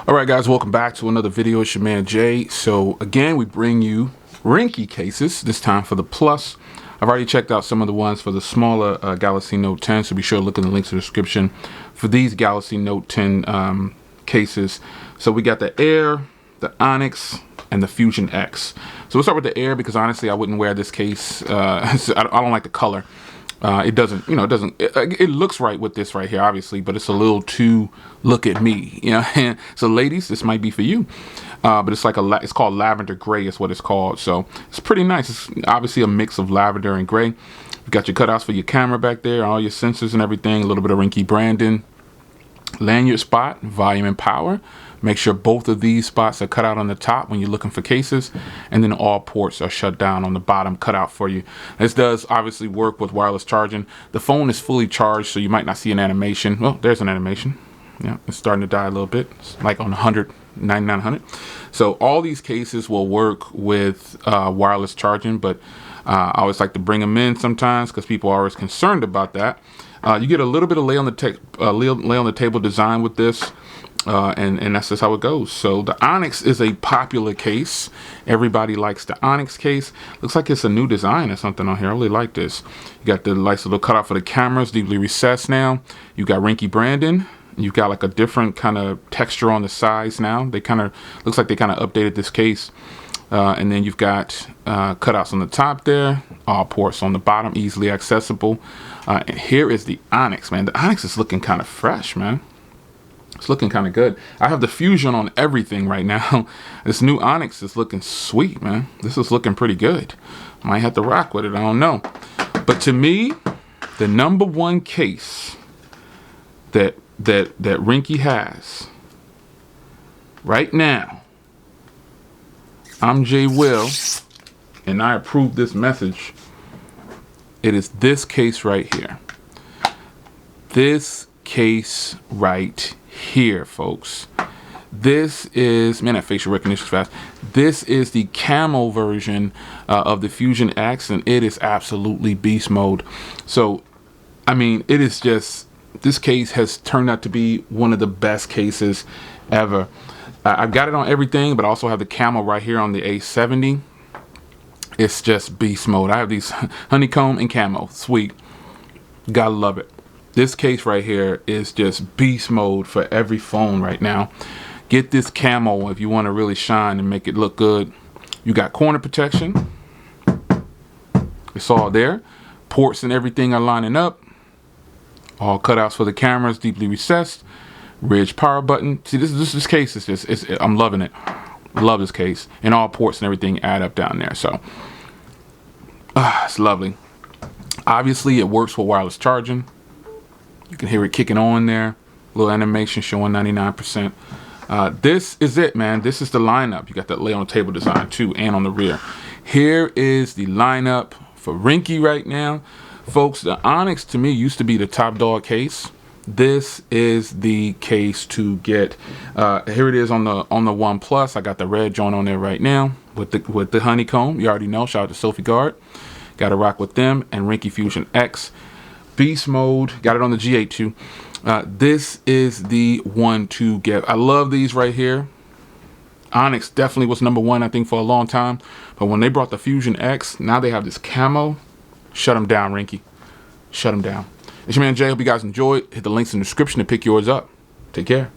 All right, guys, welcome back to another video. It's your man Jay. So again, we bring you Ringke cases, this time for the Plus. I've already checked out some of the ones for the smaller Galaxy Note 10, so be sure to look in the links in the description for these Galaxy Note 10 cases. So we got the Air, the Onyx, and the Fusion X. So we'll start with the Air because honestly, I wouldn't wear this case. I don't like the color. It doesn't, it looks right with this right here, obviously, but it's a little too look at me, and so ladies, this might be for you. But it's like it's called lavender gray is what it's called. So it's pretty nice. It's obviously a mix of lavender and gray. You've got your cutouts for your camera back there, all your sensors and everything, a little bit of Ringke branding. Lanyard spot, volume and power. Make sure both of these spots are cut out on the top when you're looking for cases, and then all ports are shut down on the bottom, cut out for you. This does obviously work with wireless charging. The phone is fully charged, so you might not see an animation. Well, there's an animation. Yeah, it's starting to die a little bit. It's like on 9900. So all these cases will work with wireless charging, but I always like to bring them in sometimes because people are always concerned about that. You get a little bit of lay on the table design with this. And that's just how it goes. So the Onyx is a popular case. Everybody likes the Onyx case. Looks like it's a new design or something on here. I really like this. You got the nice little cutout for the cameras, deeply recessed now. You got Ringke branding. You've got like a different kind of texture on the sides now. They kind of looks like they kind of updated this case. And then you've got cutouts on the top there, all ports on the bottom, easily accessible. And here is the Onyx, man. The Onyx is looking kind of fresh, man. It's looking kind of good. I have the Fusion on everything right now. This new Onyx is looking sweet, man. This is looking pretty good. Might have to rock with it. I don't know. But to me, the number one case that Ringke has right now, I'm Jay Will, and I approve this message. It is this case right here. This case right here, folks. This is, man, that facial recognition is fast. This is the camo version of the Fusion X, and it is absolutely beast mode. So, I mean, it is just, this case has turned out to be one of the best cases ever. I've got it on everything, but I also have the camo right here on the A70. It's just beast mode. I have these honeycomb and camo. Sweet. Gotta love it. This case right here is just beast mode for every phone right now. Get this camo if you want to really shine and make it look good. You got corner protection. It's all there. Ports and everything are lining up. All cutouts for the cameras, deeply recessed. Ridge power button. See, this case is just, I'm loving it. Love this case. And all ports and everything add up down there. So, it's lovely. Obviously, it works with wireless charging. You can hear it kicking on there. Little animation showing 99%. This is it, man. This is the lineup. You got that lay on the table design too, and on the rear. Here is the lineup for Ringke right now. Folks, the Onyx to me used to be the top dog case. This is the case to get. Here it is on the One Plus. I got the red joint on there right now with the honeycomb. You already know. Shout out to Sophie Guard. Got to rock with them, and Ringke Fusion X. Beast mode, got it on the G8 too. This is the one to get. I love these right here. Onyx definitely was number one, I think, for a long time. But when they brought the Fusion X, now they have this camo. Shut them down, Ringke. Shut them down. It's your man Jay. Hope you guys enjoyed. Hit the links in the description to pick yours up. Take care.